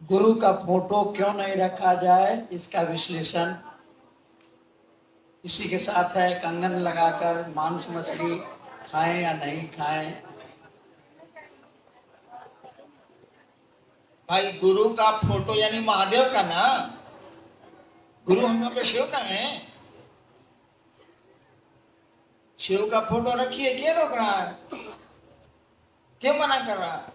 गुरु का फोटो क्यों नहीं रखा जाए, इसका विश्लेषण इसी के साथ है। कंगन लगाकर मांस मछली खाएं या नहीं खाएं। भाई गुरु का फोटो यानी महादेव का ना, गुरु हम लोग के शिव का है। शिव का फोटो रखिए, क्या रोक रहा है, क्या मना कर रहा है?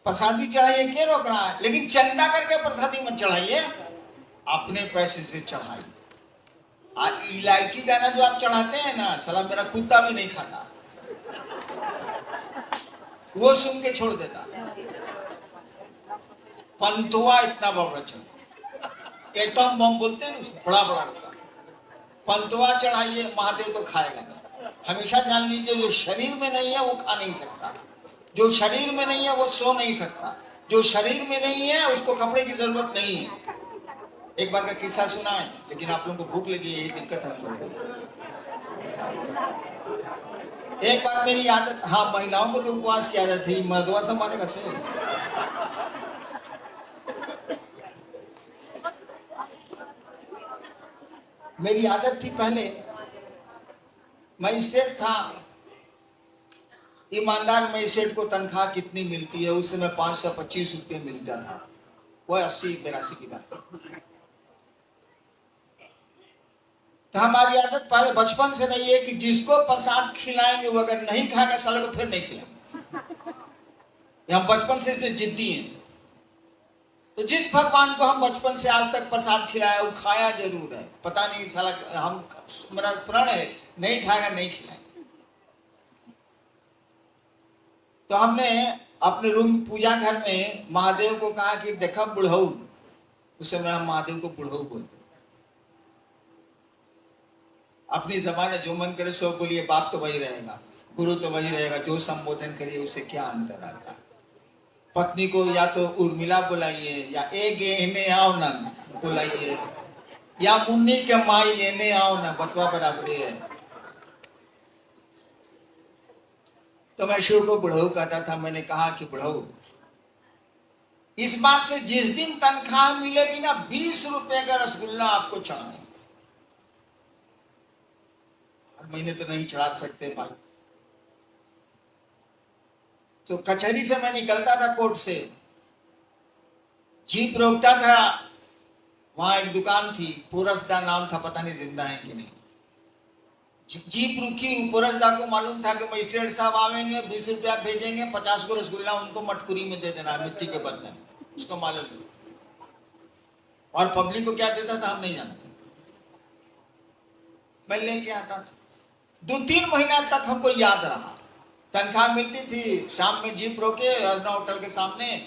प्रसादी चढ़ाइए, क्या रोक रहा है? लेकिन चंदा करके प्रसादी मत चढ़ाइए, अपने पैसे से चढ़ाइए। आज इलायची दाना जो आप चढ़ाते हैं ना, साला मेरा कुत्ता भी नहीं खाता, वो सुन के छोड़ देता। पंतुआ इतना बड़ा वचन, एटम बम बोलते हैं उसको, बड़ा बड़ा होता। पंतुआ चढ़ाइए, महादेव तो खाएगा नहीं। हमेशा जान लीजिए, जो शरीर में नहीं है वो खा नहीं सकता, जो शरीर में नहीं है वो सो नहीं सकता, जो शरीर में नहीं है उसको कपड़े की जरूरत नहीं है। एक बार का किस्सा सुना है, लेकिन आप लोगों को भूख लगी, यही दिक्कत है। एक बार मेरी आदत, हाँ महिलाओं को तो उपवास की आदत थी, मर्दवा से मानेगा से। मेरी आदत थी, पहले मजिस्ट्रेट था, ईमानदार मजिस्ट्रेट को तनख्वाह कितनी मिलती है उस समय? 525 रुपये मिलता था। वो 80-82 की बात। तो हमारी आदत पहले बचपन से नहीं है कि जिसको प्रसाद खिलाएंगे वो अगर नहीं खाएगा साले को फिर नहीं खिलाएंगे। हम बचपन से इसमें जिद्दी हैं। तो जिस भगवान को हम बचपन से आज तक प्रसाद खिलाया वो खाया जरूर है। पता नहीं साला, हम मेरा प्रण है नहीं खाएगा नहीं खिलाएंगे। तो हमने अपने रूम पूजा घर में महादेव को कहा कि देखा बुढ़ऊ, उस समय हम महादेव को बुढ़ऊ बोलते। अपनी जबान जो मन करे सो बोलिए, बाप तो वही रहेगा, गुरु तो वही रहेगा, जो संबोधन करिए उसे क्या अंतर आता। पत्नी को या तो उर्मिला बुलाइए, या ए गे आओ ना बुलाइए, या मुन्नी के माई एने आओ ना, बटवा बराबरी है। तो मैं शिव को बुढ़ऊ कहता था। मैंने कहा कि बुढ़ऊ, इस बात से जिस दिन तनख्वाह मिलेगी ना, 20 रुपए का रसगुल्ला आपको चढ़ाएंगे। महीने तो नहीं चढ़ा सकते भाई। तो कचहरी से मैं निकलता था, कोर्ट से, जीप रोकता था, वहां एक दुकान थी, पुरसदा नाम था, पता नहीं जिंदा है कि नहीं। जीप रुकी, पुरसदा को मालूम था कि मजिस्ट्रेट साहब आवेंगे, 20 रुपया भेजेंगे, 50 को रसगुल्ला उनको मटकुरी में दे देना, मिट्टी के बदले में, उसको मालूम था। और पब्लिक को क्या देता था हम नहीं जानते। मैं लेके आता था, 2-3 महीना तक हमको याद रहा। तनख्वाह मिलती थी, शाम में जीप रोके अर्ना होटल के सामने,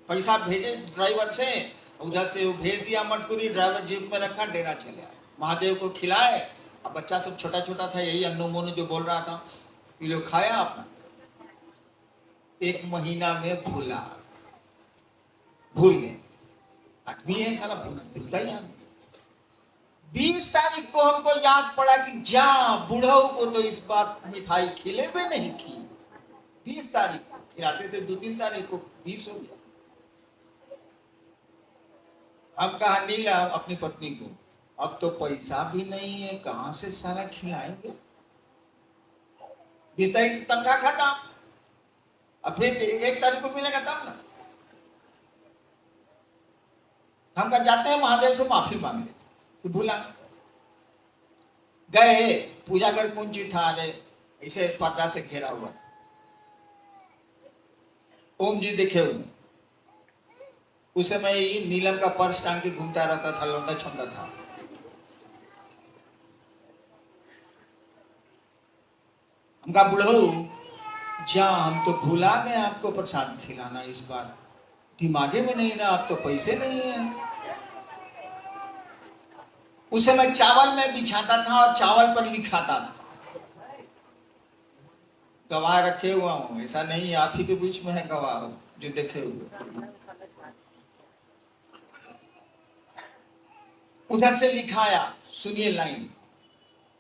पैसा भेजे ड्राइवर से, उधर से वो भेज दिया मटकुरी, ड्राइवर जीप में रखा, डेरा चले आए। महादेव को खिलाए। अब बच्चा सब छोटा छोटा था, यही अन्नू मोनू जो बोल रहा था, ये लोग खाया अपना। 1 महीना में भूल गए। आदमी है साला, भूलता ही आदमी। 20 तारीख को हमको याद पड़ा कि जा बुढ़ऊ को तो इस बार मिठाई खिले भी नहीं की। 20 तारीख को खिलाते थे, 2-3 तारीख को 20 हो गया। हम कहा नीला अपनी पत्नी को, अब तो पैसा भी नहीं है, कहां से सारा खिलाएंगे। 20 तारीख की तनख्वाह खाता, अब फिर 1 तारीख को मिलेगा तब ना। हम कहा जाते हैं महादेव से माफी मांग लेते, तो भूला। गए, पूजा कर कुंजी था, ऐसे पर्दा से घेरा हुआ, ओम जी दिखे हुए। उस समय ही नीलम का पर्स टांग के घूमता रहता था, लौंडा छौंडा था। हम कहा बुढ़ऊ जा, हम तो भुला गए आपको प्रसाद खिलाना, इस बार दिमागे में नहीं रहा, अब तो पैसे नहीं है। उस समय चावल में बिछाता था और चावल पर लिखाता था। गवाह रखे हुआ हूं, ऐसा नहीं आप ही के बीच में है गवाह जो देखे हुए। उधर से लिखाया, सुनिए लाइन,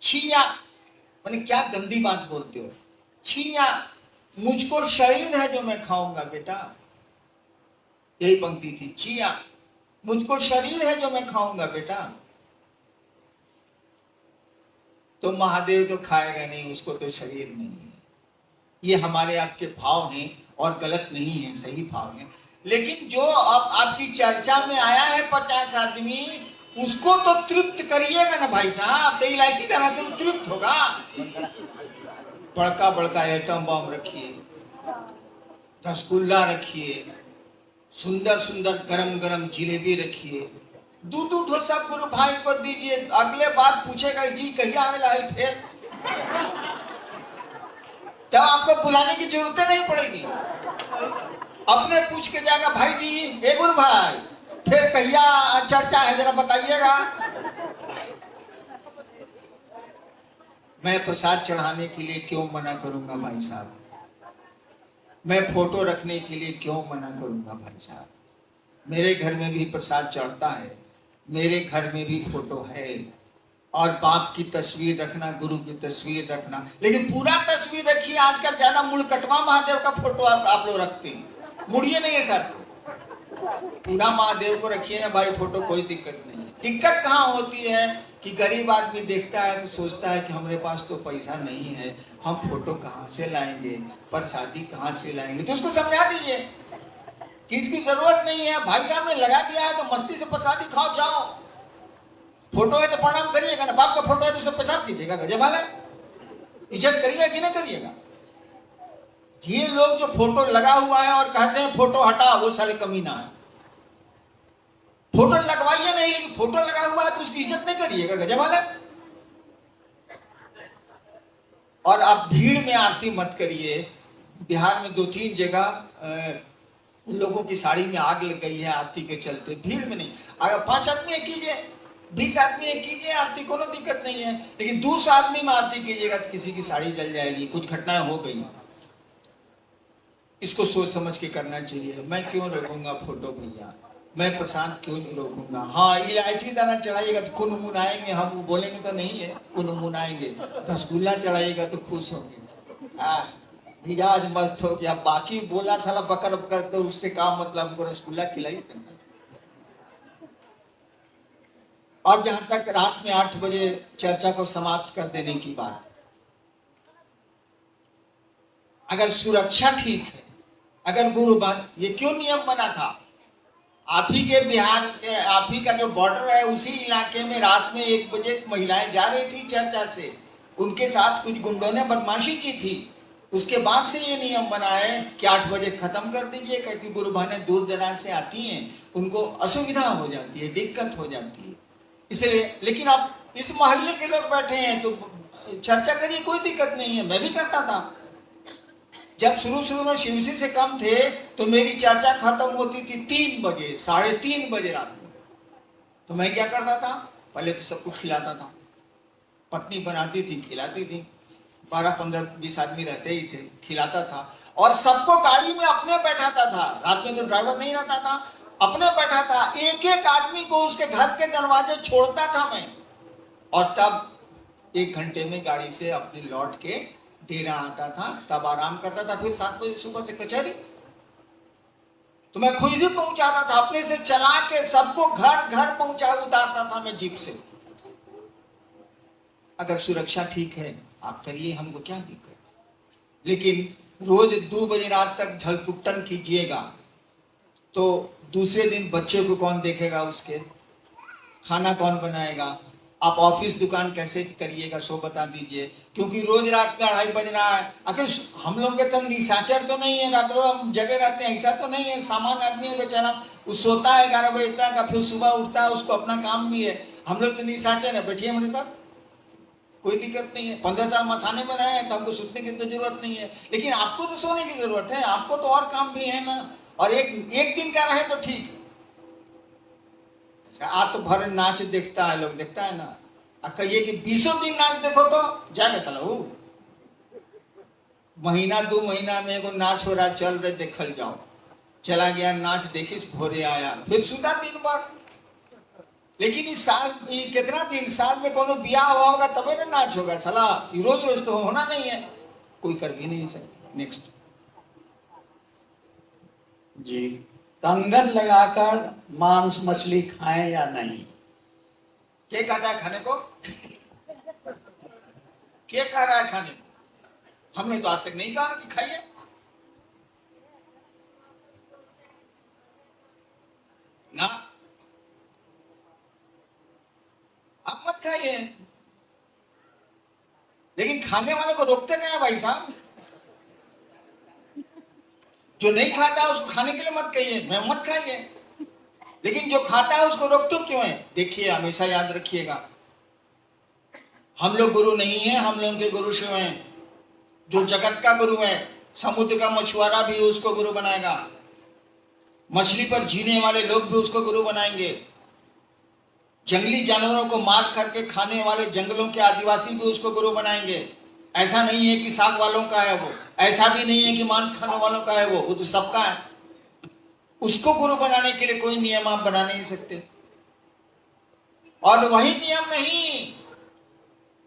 छिया, मैंने क्या गंदी बात बोलते हो, छिया मुझको शरीर है जो मैं खाऊंगा बेटा, यही पंक्ति थी, चिया मुझको शरीर है जो मैं खाऊंगा बेटा। तो महादेव तो खाएगा नहीं, उसको तो शरीर नहीं है। ये हमारे आपके भाव हैं और गलत नहीं है, सही भाव है। लेकिन जो अब आपकी चर्चा में आया है 50 आदमी, उसको तो तृप्त करिएगा ना भाई साहब। तो इलायची तरह से तृप्त होगा। बड़का बड़का आइटम बम रखिए, रसगुल्ला रखिए, सुंदर सुंदर गरम गरम जिलेबी रखिए, दूध दूध सब गुरु भाई को दीजिए। अगले बार पूछेगा जी कहिया आवेला है फिर, तब आपको बुलाने की जरूरत नहीं पड़ेगी। अपने पूछ के जाएगा भाई जी, ए गुरु भाई फिर कहिया चर्चा है जरा बताइएगा। मैं प्रसाद चढ़ाने के लिए क्यों मना करूंगा भाई साहब? मैं फोटो रखने के लिए क्यों मना करूंगा भाई साहब? मेरे घर में भी प्रसाद चढ़ता है, मेरे घर में भी फोटो है। और बाप की तस्वीर रखना, गुरु की तस्वीर रखना, लेकिन पूरा तस्वीर रखिए। आजकल ज्यादा मुड़कटवा महादेव का फोटो आप लोग रखते हैं, मुड़िए नहीं है सर, पूरा महादेव को रखिए ना भाई फोटो, कोई दिक्कत नहीं है। दिक्कत कहाँ होती है कि गरीब आदमी देखता है तो सोचता है कि हमारे पास तो पैसा नहीं है, हम फोटो कहाँ से लाएंगे, प्रसादी कहाँ से लाएंगे। तो उसको समझा दीजिए कि इसकी जरूरत नहीं है। भाई साहब ने लगा दिया है तो मस्ती से प्रसादी खाओ जाओ। फोटो है तो प्रणाम करिएगा ना, बाप का फोटो है तो उससे पेशाब कीजिएगा, गजब हाल है। इज्जत करिएगा कि नहीं करिएगा? ये लोग जो फोटो लगा हुआ है और कहते हैं फोटो हटा, वो साले कमीना है। फोटो लगवाइए नहीं, लेकिन फोटो लगा हुआ है तो उसकी इज्जत नहीं करिएगा, गजब हाल है। और आप भीड़ में आरती मत करिए। बिहार में 2-3 जगह लोगों की साड़ी में आग लग गई है आरती के चलते। भीड़ में नहीं, अगर 5 आदमी कीजिए, 20 आदमी कीजिए आरती, कोनो दिक्कत नहीं है। लेकिन 200 आदमी में आरती कीजिएगा तो किसी की साड़ी जल जाएगी, कुछ घटनाएं हो गई। इसको सोच समझ के करना चाहिए। मैं क्यों रोकूंगा फोटो भैया, मैं प्रसाद क्यों नहीं रोकूंगा। हाँ, इलायची दाना चढ़ाइएगा तो कुन मुन आएंगे, हम बोलेंगे तो नहीं है, कुन मुन आएंगे। रसगुल्ला चढ़ाइएगा तो खुश होंगे, मिजाज मस्त हो गया। बाकी बोला साला बकर बकर, तो उससे काम मतलब, हमको रसगुल्ला खिलाई। और जहां तक रात में 8 बजे चर्चा को समाप्त कर देने की बात, अगर सुरक्षा ठीक है, अगर गुरुबान, ये क्यों नियम बना था? आप ही के बिहार के, आप ही का जो बॉर्डर है उसी इलाके में रात में 1 बजे महिलाएं जा रही थी चर्चा से, उनके साथ कुछ गुंडों ने बदमाशी की थी। उसके बाद से ये नियम बना है कि 8 बजे खत्म कर दीजिए, क्योंकि गुरु बहनें दूर दराज से आती हैं, उनको असुविधा हो जाती है, दिक्कत हो जाती है, इसलिए। लेकिन आप इस मोहल्ले के लोग बैठे हैं तो चर्चा करिए, कोई दिक्कत नहीं है। मैं भी करता था जब शुरू में शिवसी से कम थे, तो मेरी चर्चा खत्म होती थी 3 बजे, 3:30 बजे रात में। तो मैं क्या करता था, पहले तो सबको खिलाता था, पत्नी बनाती थी, खिलाती थी, 12-15-20 आदमी रहते ही थे, खिलाता था। और सबको गाड़ी में अपने बैठाता था, रात में तो ड्राइवर नहीं रहता था, अपने बैठा था। एक एक आदमी को उसके घर के दरवाजे छोड़ता था मैं, और तब 1 घंटे में गाड़ी से अपने लौट के डेरा आता था, तब आराम करता था। फिर 7 बजे सुबह से कचहरी, तो मैं खुद ही पहुंचाता था, अपने से चला के सबको घर घर पहुंचा उतारता था मैं जीप से। अगर सुरक्षा ठीक है आप करिए, हमको क्या दिक्कत। लेकिन रोज 2 बजे रात तक झलपुट्टन कीजिएगा तो दूसरे दिन बच्चे को कौन देखेगा, उसके खाना कौन बनाएगा, आप ऑफिस दुकान कैसे करिएगा, सो बता दीजिए। क्योंकि रोज रात में 2:30 बज रहा है। आखिर हम लोग के तो निशाचर तो नहीं है, रात को हम जगह रहते हैं, ऐसा तो नहीं है। सामान्य आदमी है बेचारा, वो सोता है 11 बजे तक, फिर सुबह उठता है, उसको अपना काम भी है। हम लोग तो निशाचर है, बैठिए हमारे साथ, कोई दिक्कत नहीं है। 15 साल मसाने में रहे हैं तो हमको सोचने की तो जरूरत नहीं है। लेकिन आपको तो सोने की जरूरत है, आपको तो और काम भी है ना। और एक दिन का रहे तो ठीक। आप तो भर नाच देखता है, लोग देखता है ना, कहिए कि 20 दिन नाच देखो तो जाएगा साला। वो महीना 2 महीना में एगो नाच हो रहा, चल रहे देखल जाओ, चला गया नाच देखी, भोरे आया, फिर सुधा दिन भर। लेकिन इस साल कितना दिन, साल में कोनो ब्याह हुआ होगा तबे ना नाच होगा साला, रोज रोज तो होना नहीं है, कोई कर भी नहीं सकता। नेक्स्ट जी, कंगन लगाकर मांस मछली खाएं या नहीं? क्या कहता है खाने को? क्या कह रहा है खाने को? हमने तो आज तक नहीं कहा कि खाइए। ना, आप मत खाइए। लेकिन खाने वाले को रोकते क्या है भाई साहब? जो नहीं खाता उसको खाने के लिए मत कहिए, मैं मत खाइए। लेकिन जो खाता है उसको रोकते क्यों है? देखिए, हमेशा याद रखिएगा, हम लोग गुरु नहीं है, हम लोग के गुरु शिव हैं। जो जगत का गुरु है, समुद्र का मछुआरा भी उसको गुरु बनाएगा, मछली पर जीने वाले लोग भी उसको गुरु बनाएंगे, जंगली जानवरों को मार करके खाने वाले जंगलों के आदिवासी भी उसको गुरु बनाएंगे। ऐसा नहीं है कि साग वालों का है वो, ऐसा भी नहीं है कि मांस खाने वालों का है वो तो सबका है। उसको गुरु बनाने के लिए कोई नियम आप बना नहीं सकते। और वही नियम नहीं,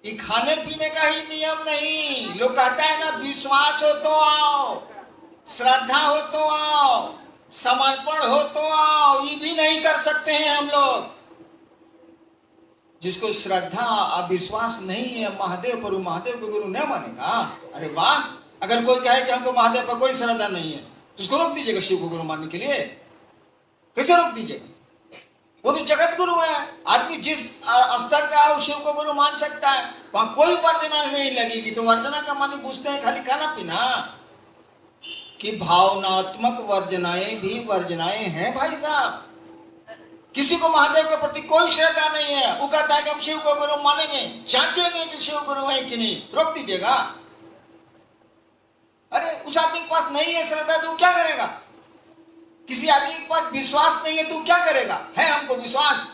ये खाने पीने का ही नियम नहीं। लोग कहता है ना, विश्वास हो तो आओ, श्रद्धा हो तो आओ, समर्पण हो तो आओ, ये भी नहीं कर सकते हैं हम लोग। जिसको श्रद्धा और विश्वास नहीं है महादेव पर, महादेव को गुरु नहीं मानेगा। अरे वाह, अगर कोई कहे कि हमको महादेव पर कोई श्रद्धा नहीं है तो उसको रोक दीजिएगा शिव को गुरु मानने के लिए। कैसे रोक दीजिएगा? वो तो जगत गुरु है। आदमी जिस स्तर का है शिव को गुरु मान सकता है, वहां कोई वर्जना नहीं लगेगी। तो वर्जना का माने पूछते हैं खाली खाना पीना, कि भावनात्मक वर्जनाएं भी वर्जनाएं हैं भाई साहब। किसी को महादेव के प्रति कोई श्रद्धा नहीं है, वो कहता है कि हम शिव को गुरु मानेंगे, जांचेंगे कि शिव गुरु है कि नहीं, रोक दीजिएगा। अरे उस आदमी के पास नहीं है श्रद्धा तो क्या करेगा? किसी आदमी के पास विश्वास नहीं है तो क्या करेगा? है हमको विश्वास।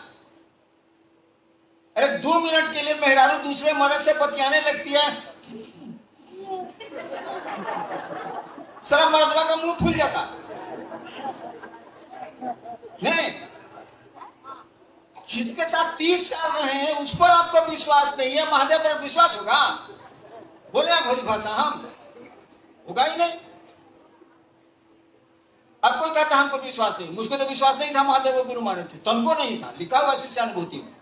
अरे 2 मिनट के लिए मेहरारू दूसरे मर्द से बतियाने लगती है, सारा मर्दवा का मुंह फूल जाता नहीं। जिसके साथ 30 साल रहे हैं उस पर आपको विश्वास नहीं है, महादेव पर विश्वास होगा? बोले आप भोली भाषा, हम होगा ही नहीं। अब कोई कहता हमको विश्वास नहीं, मुझको तो विश्वास नहीं था, महादेव को गुरु माने थे, तुमको नहीं था, लिखा हुआ शिष्यानुभूति में।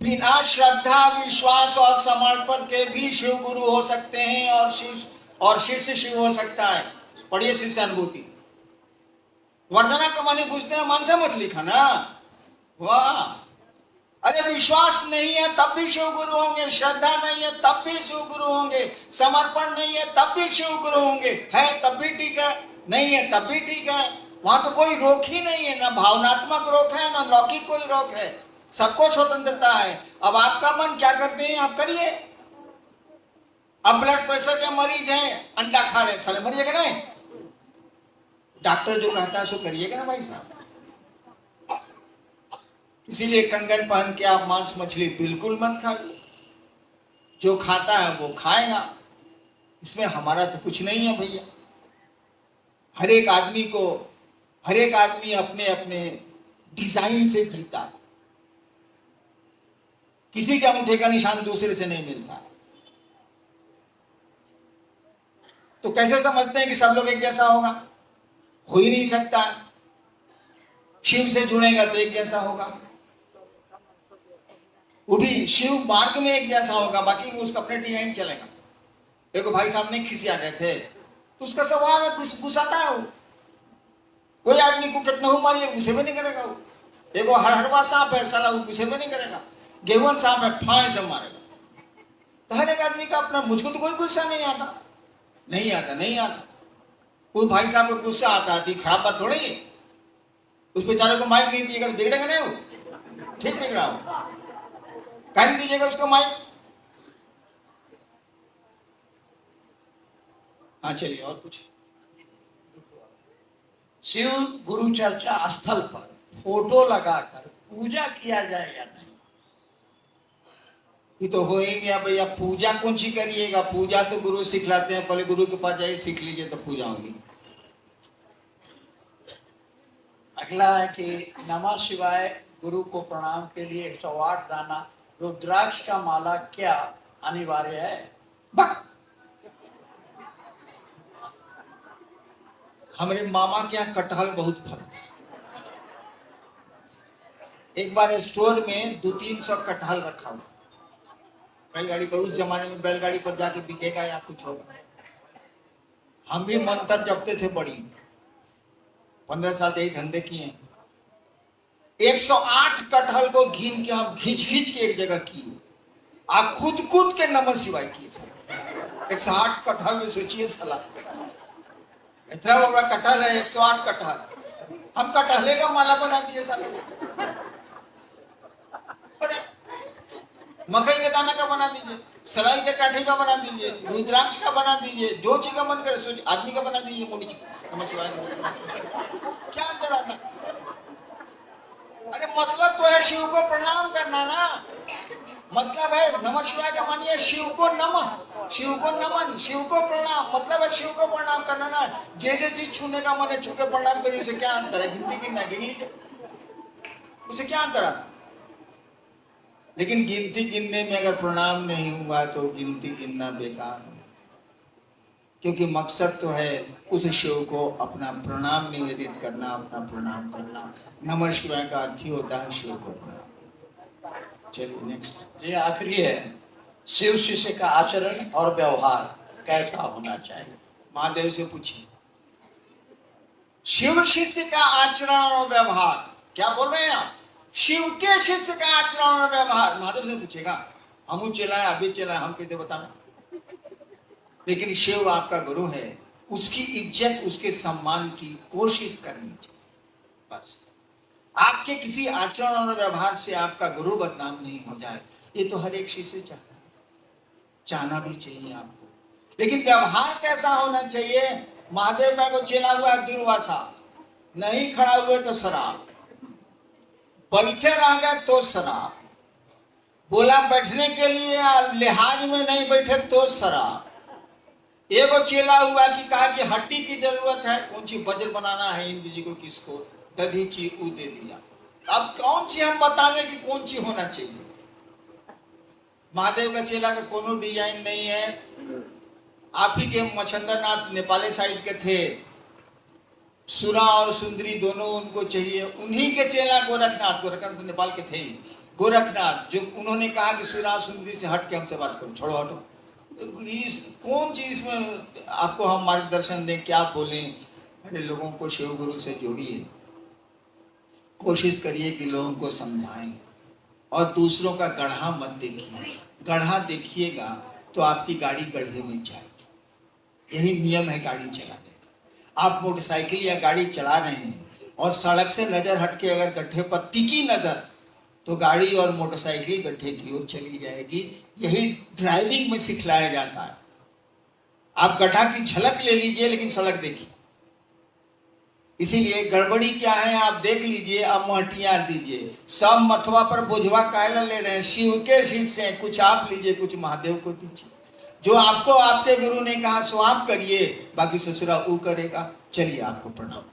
बिना श्रद्धा विश्वास और समर्पण के भी शिव गुरु हो सकते हैं और शिष्य शिव हो सकता है। पढ़िए शिष्यानुभूति। वर्धना का माने पूछते हैं मांसा मछली खाना? वाह! अरे विश्वास नहीं है तब भी शिव गुरु होंगे, श्रद्धा नहीं है तब भी शिव गुरु होंगे, समर्पण नहीं है तब भी शिव गुरु होंगे, है तब भी ठीक है, नहीं है तब भी ठीक है। वहां तो कोई रोक ही नहीं है, ना भावनात्मक रोक है, ना लौकिक कोई रोक है, सबको स्वतंत्रता है। अब आपका मन क्या करते हैं आप करिए। अब ब्लड प्रेशर के मरीज हैं, अंडा खा रहे, साले मरिएगा नहीं? डॉक्टर जो कहता है सो करिएगा ना भाई साहब। इसीलिए कंगन पहन के आप मांस मछली बिल्कुल मत खाइए। जो खाता है वो खाएगा, इसमें हमारा तो कुछ नहीं है भैया। हर एक आदमी अपने अपने डिजाइन से जीता है। किसी के अंगूठे का निशान दूसरे से नहीं मिलता। तो कैसे समझते हैं कि सब लोग एक जैसा होगा? हो ही नहीं सकता। शिव से जुड़ेगा तो एक जैसा होगा, वो भी शिव मार्ग में एक जैसा होगा, बाकी उसका अपने डिजाइन चलेगा। देखो भाई साहब नहीं खिसिया गए थे तो उसका स्वभाव है गुस्साता है वो। कोई आदमी को कितना हो मारिए गुस्से में नहीं करेगा वो। देखो हरहरवा सांप है, साला वो गुस्से में नहीं करेगा। गेहूं सांप है, फाय से मारेगा। तो हर एक आदमी का अपना, मुझको तो कोई गुस्सा नहीं आता। कोई भाई साहब को गुस्सा आता है, खराब बात थोड़ी है। उस बेचारे को माइक नहीं दिएगा बिगड़ेगा नहीं वो, ठीक बिगड़ा हो, कह दीजिएगा उसको माइक। हाँ चलिए और कुछ। शिव गुरु चर्चा स्थल पर फोटो लगाकर पूजा किया जाए या नहीं? ये तो हो ही गया भैया। पूजा कौन सी करिएगा? पूजा तो गुरु सिखलाते हैं, पहले गुरु के पास जाइए सीख लीजिए तो पूजा होगी। अगला है कि नमः शिवाय गुरु को प्रणाम के लिए 108 दाना रुद्राक्ष का माला क्या अनिवार्य है? हमारे मामा के यहाँ कटहल बहुत फल। एक बार स्टोर में 200-300 कटहल रखा हुआ, बैलगाड़ी पर, उस जमाने में बैलगाड़ी पर जाके बिकेगा या कुछ होगा। हम भी मंत्र जपते थे बड़ी, 15 साल यही धंधे किए। 108 कटहल को घीन के हम खींच खींच के एक जगह किए, आप खुद खुद के नमः शिवाय किए सर। 108 कटहल में सोचिए सला, इतना बड़ा कटहल है, 108 कटहल, हम कटहले का माला बना दिए सर। मकई के दाना का बना दीजिए, सलाई के काठे का बना दीजिए, रुद्राक्ष का बना दीजिए, जो चीज का मन करे सोचिए, आदमी का बना दीजिए, मोदी नमः शिवाय नमः शिवाय। क्या अंतर आता? अरे मतलब तो है शिव को प्रणाम करना ना, मतलब है नमः शिवाय का मानिए शिव को नमः, शिव को नमन, शिव को प्रणाम, मतलब है शिव को प्रणाम करना ना। जे चीज छूने का मन है छू के प्रणाम करिए, उसे क्या अंतर है? गिनती गिनना गिन लीजिए, उसे क्या अंतर आता? लेकिन गिनती गिनने में अगर प्रणाम नहीं हुआ तो गिनती गिनना बेकार है, क्योंकि मकसद तो है उस शिव को अपना प्रणाम निवेदित करना, अपना प्रणाम करना। नमः शिवाय का अर्थ ही होता है शिव को प्रणाम। चलिए नेक्स्ट। ये आखिरी है, शिव शिष्य का आचरण और व्यवहार कैसा होना चाहिए? महादेव से पूछिए। शिव शिष्य का आचरण और व्यवहार, क्या बोल रहे हैं आप? शिव के शिष्य का आचरण और व्यवहार महादेव से पूछेगा। हम चलाए, अभी चलाए, हम कैसे बताएं? लेकिन शिव आपका गुरु है, उसकी इज्जत, उसके सम्मान की कोशिश करनी चाहिए। बस आपके किसी आचरण और व्यवहार से आपका गुरु बदनाम नहीं हो जाए, ये तो हर एक शिष्य चाहता है, चाहना भी चाहिए आपको। लेकिन व्यवहार कैसा होना चाहिए? महादेव का को चला हुआ दुर्वासा, नहीं खड़ा हुए तो शराब, बैठे रह गए तो शराब, बोला बैठने के लिए लिहाज में नहीं बैठे तो शराब। एगो चेला हुआ कि कहा कि हड्डी की जरूरत है, कौन सी वज्र बनाना है इंद्र जी को, किसको दधी ची ऊ दे दिया। अब कौन सी हम बतावे कि कौन सी होना चाहिए? महादेव का चेला का कोनो डिजाइन नहीं है। आप ही के मच्छंदरनाथ नेपाली साइड के थे, सुरा और सुंदरी दोनों उनको चाहिए। उन्हीं के चेला गोरखनाथ, गोरखनाथ तो नेपाल के थे ही, गोरखनाथ, जो उन्होंने कहा कि सुरा सुंदरी से हट के हमसे बात करो, छोड़ो हटो। कौन चीज में आपको हम मार्गदर्शन दें, क्या बोलें? अरे लोगों को शिव गुरु से जोड़िए, कोशिश करिए कि लोगों को समझाएं, और दूसरों का गढ़ा मत देखिए। गढ़ा देखिएगा तो आपकी गाड़ी गड्ढे में जाएगी। यही नियम है गाड़ी चलाने का। आप मोटरसाइकिल या गाड़ी चला रहे हैं और सड़क से नजर हटके अगर गड्ढे पर टिकी नजर, तो गाड़ी और मोटरसाइकिल गड्ढे की ओर चली जाएगी। यही ड्राइविंग में सिखलाया जाता है। आप गड्ढा की झलक ले लीजिए लेकिन सड़क देखिए। इसीलिए गड़बड़ी क्या है आप देख लीजिए, अब महटियां दीजिए। सब मथवा पर बोझवा कायला ले रहे हैं, शिव के शिष्य हैं, कुछ आप लीजिए, कुछ महादेव को दीजिए। जो आपको आपके गुरु ने कहा सो आप करिए, बाकी ससुरा वो करेगा। चलिए आपको प्रणाम।